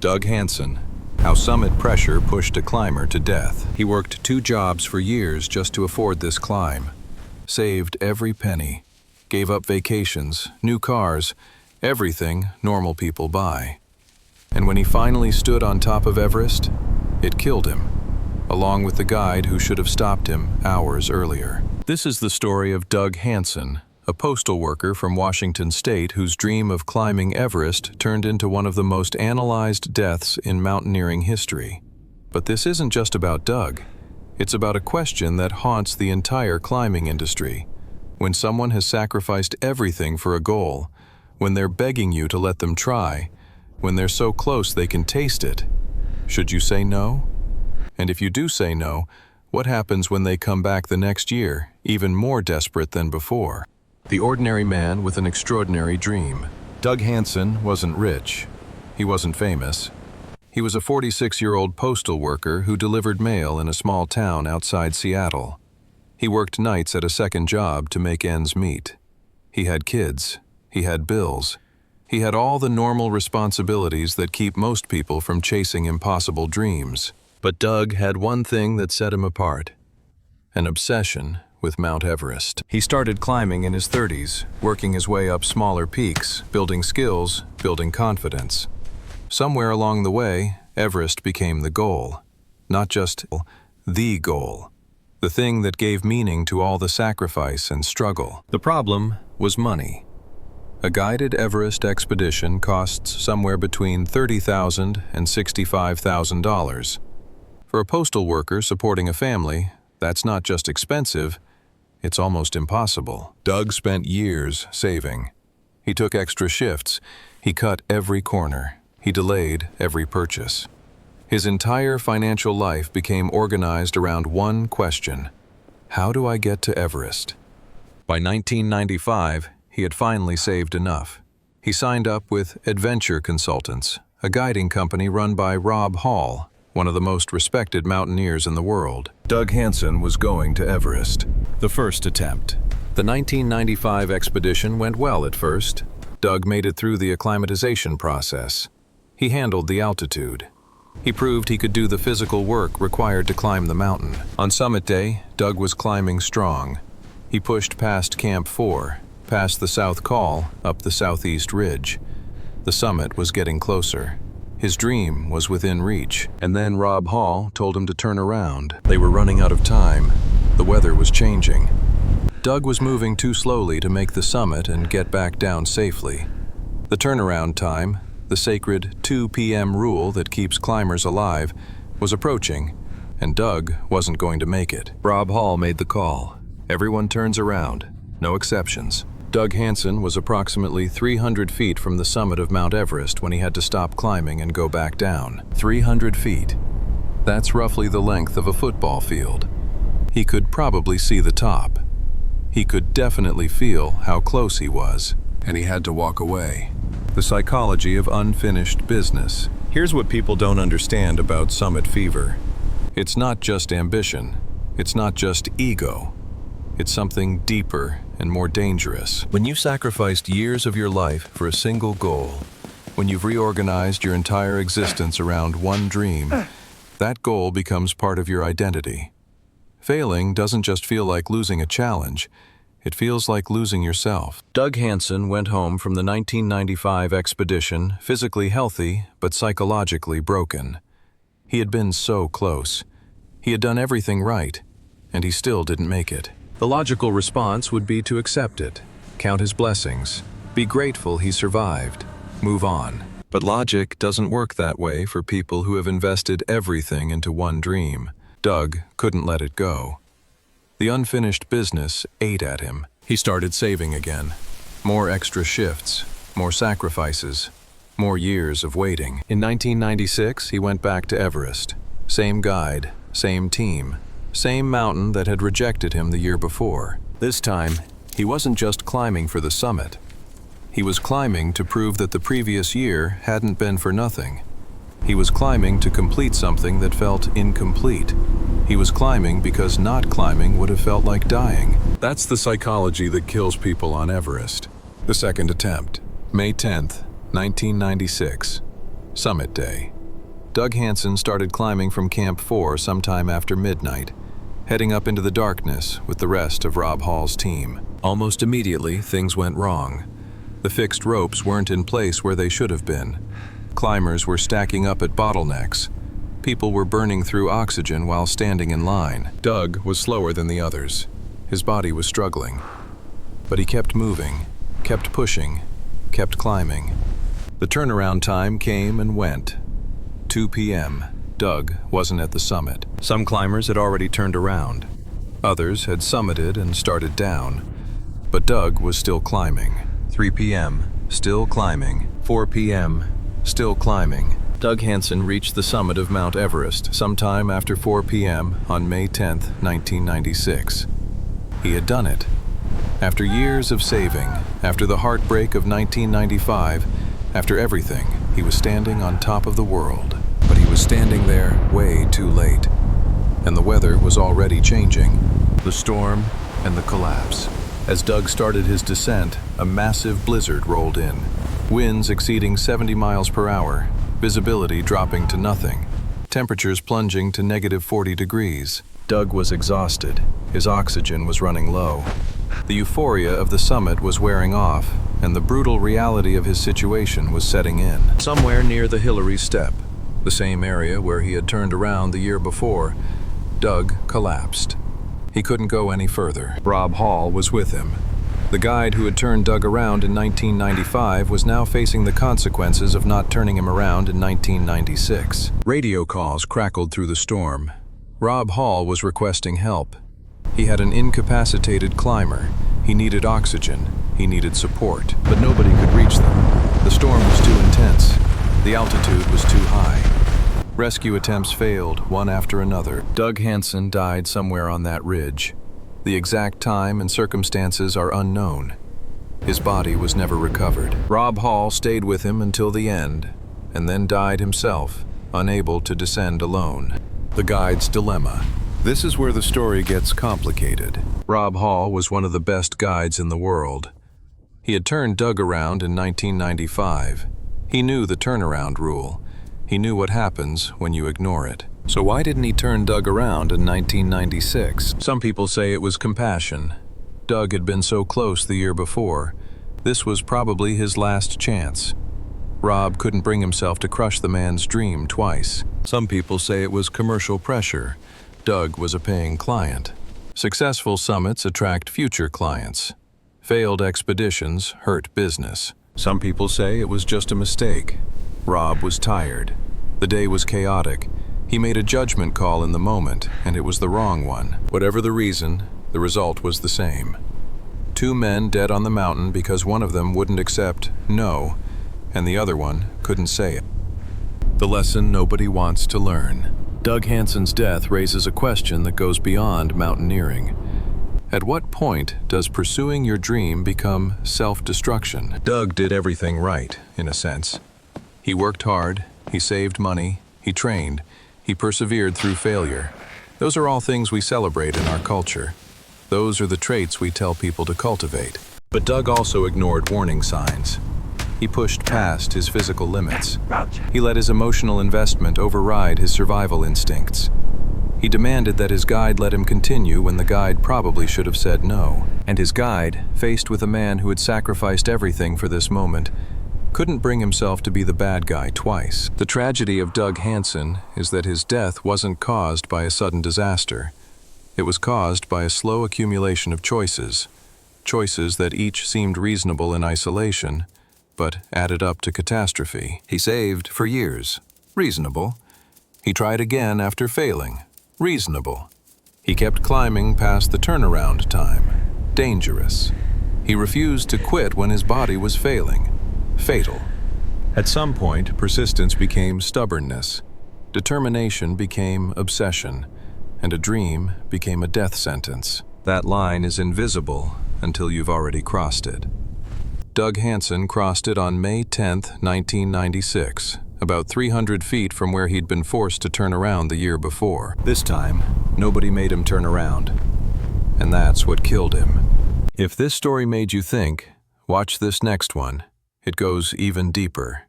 Doug Hansen. How summit pressure pushed a climber to death. He worked 2 jobs for years just to afford this climb. Saved every penny. Gave up vacations, new cars, everything normal people buy. And when he finally stood on top of Everest, it killed him, along with the guide who should have stopped him hours earlier. This is the story of Doug Hansen, a postal worker from Washington State whose dream of climbing Everest turned into one of the most analyzed deaths in mountaineering history. But this isn't just about Doug. It's about a question that haunts the entire climbing industry. When someone has sacrificed everything for a goal, when they're begging you to let them try, when they're so close they can taste it, should you say no? And if you do say no, what happens when they come back the next year, even more desperate than before? The ordinary man with an extraordinary dream. Doug Hansen wasn't rich. He wasn't famous. He was a 46-year-old postal worker who delivered mail in a small town outside Seattle. He worked nights at a second job to make ends meet. He had kids. He had bills. He had all the normal responsibilities that keep most people from chasing impossible dreams. But Doug had one thing that set him apart: an obsession with Mount Everest. He started climbing in his 30s, working his way up smaller peaks, building skills, building confidence. Somewhere along the way, Everest became the goal. Not just the goal. The thing that gave meaning to all the sacrifice and struggle. The problem was money. A guided Everest expedition costs somewhere between $30,000 and $65,000. For a postal worker supporting a family, that's not just expensive, it's almost impossible. Doug spent years saving. He took extra shifts. He cut every corner. He delayed every purchase. His entire financial life became organized around one question: how do I get to Everest? By 1995, he had finally saved enough. He signed up with Adventure Consultants, a guiding company run by Rob Hall, one of the most respected mountaineers in the world. Doug Hansen was going to Everest. The first attempt. The 1995 expedition went well at first. Doug made it through the acclimatization process. He handled the altitude. He proved he could do the physical work required to climb the mountain. On summit day, Doug was climbing strong. He pushed past Camp 4, past the South Col, up the southeast ridge. The summit was getting closer. His dream was within reach. And then Rob Hall told him to turn around. They were running out of time. The weather was changing. Doug was moving too slowly to make the summit and get back down safely. The turnaround time, the sacred 2 p.m. rule that keeps climbers alive, was approaching, and Doug wasn't going to make it. Rob Hall made the call. Everyone turns around. No exceptions. Doug Hansen was approximately 300 feet from the summit of Mount Everest when he had to stop climbing and go back down. 300 feet. That's roughly the length of a football field. He could probably see the top. He could definitely feel how close he was, and he had to walk away. The psychology of unfinished business. Here's what people don't understand about summit fever. It's not just ambition. It's not just ego. It's something deeper and more dangerous. When you sacrificed years of your life for a single goal, when you've reorganized your entire existence around one dream, that goal becomes part of your identity. Failing doesn't just feel like losing a challenge, it feels like losing yourself. Doug Hansen went home from the 1995 expedition physically healthy but psychologically broken. He had been so close. He had done everything right, and he still didn't make it. The logical response would be to accept it, count his blessings, be grateful he survived, move on. But logic doesn't work that way for people who have invested everything into one dream. Doug couldn't let it go. The unfinished business ate at him. He started saving again. More extra shifts, more sacrifices, more years of waiting. In 1996, he went back to Everest. Same guide, same team. Same mountain that had rejected him the year before. This time, he wasn't just climbing for the summit. He was climbing to prove that the previous year hadn't been for nothing. He was climbing to complete something that felt incomplete. He was climbing because not climbing would have felt like dying. That's the psychology that kills people on Everest. The second attempt, May 10th, 1996. Summit Day. Doug Hansen started climbing from Camp 4 sometime after midnight, heading up into the darkness with the rest of Rob Hall's team. Almost immediately, things went wrong. The fixed ropes weren't in place where they should have been. Climbers were stacking up at bottlenecks. People were burning through oxygen while standing in line. Doug was slower than the others. His body was struggling. But he kept moving, kept pushing, kept climbing. The turnaround time came and went. 2 p.m. Doug wasn't at the summit. Some climbers had already turned around. Others had summited and started down. But Doug was still climbing. 3 p.m., still climbing. 4 p.m., still climbing. Doug Hansen reached the summit of Mount Everest sometime after 4 p.m. on May 10, 1996. He had done it. After years of saving, after the heartbreak of 1995, after everything, he was standing on top of the world. But he was standing there way too late. And the weather was already changing. The storm and the collapse. As Doug started his descent, a massive blizzard rolled in. Winds exceeding 70 miles per hour, visibility dropping to nothing, temperatures plunging to -40 degrees. Doug was exhausted. His oxygen was running low. The euphoria of the summit was wearing off, and the brutal reality of his situation was setting in. Somewhere near the Hillary Step, the same area where he had turned around the year before, Doug collapsed. He couldn't go any further. Rob Hall was with him. The guide who had turned Doug around in 1995 was now facing the consequences of not turning him around in 1996. Radio calls crackled through the storm. Rob Hall was requesting help. He had an incapacitated climber. He needed oxygen. He needed support. But nobody could reach them. The storm was too intense. The altitude was too high. Rescue attempts failed, one after another. Doug Hansen died somewhere on that ridge. The exact time and circumstances are unknown. His body was never recovered. Rob Hall stayed with him until the end, and then died himself, unable to descend alone. The guide's dilemma. This is where the story gets complicated. Rob Hall was one of the best guides in the world. He had turned Doug around in 1995. He knew the turnaround rule. He knew what happens when you ignore it. So why didn't he turn Doug around in 1996? Some people say it was compassion. Doug had been so close the year before. This was probably his last chance. Rob couldn't bring himself to crush the man's dream twice. Some people say it was commercial pressure. Doug was a paying client. Successful summits attract future clients. Failed expeditions hurt business. Some people say it was just a mistake. Rob was tired. The day was chaotic. He made a judgment call in the moment, and it was the wrong one. Whatever the reason, the result was the same. 2 men dead on the mountain because one of them wouldn't accept no, and the other one couldn't say it. The lesson nobody wants to learn. Doug Hansen's death raises a question that goes beyond mountaineering. At what point does pursuing your dream become self-destruction? Doug did everything right, in a sense. He worked hard, he saved money, he trained, he persevered through failure. Those are all things we celebrate in our culture. Those are the traits we tell people to cultivate. But Doug also ignored warning signs. He pushed past his physical limits. He let his emotional investment override his survival instincts. He demanded that his guide let him continue when the guide probably should have said no. And his guide, faced with a man who had sacrificed everything for this moment, couldn't bring himself to be the bad guy twice. The tragedy of Doug Hansen is that his death wasn't caused by a sudden disaster. It was caused by a slow accumulation of choices. Choices that each seemed reasonable in isolation, but added up to catastrophe. He saved for years. Reasonable. He tried again after failing. Reasonable. He kept climbing past the turnaround time. Dangerous. He refused to quit when his body was failing. Fatal. At some point, persistence became stubbornness. Determination became obsession. And a dream became a death sentence. That line is invisible until you've already crossed it. Doug Hansen crossed it on May 10, 1996, about 300 feet from where he'd been forced to turn around the year before. This time, nobody made him turn around. And that's what killed him. If this story made you think, watch this next one. It goes even deeper.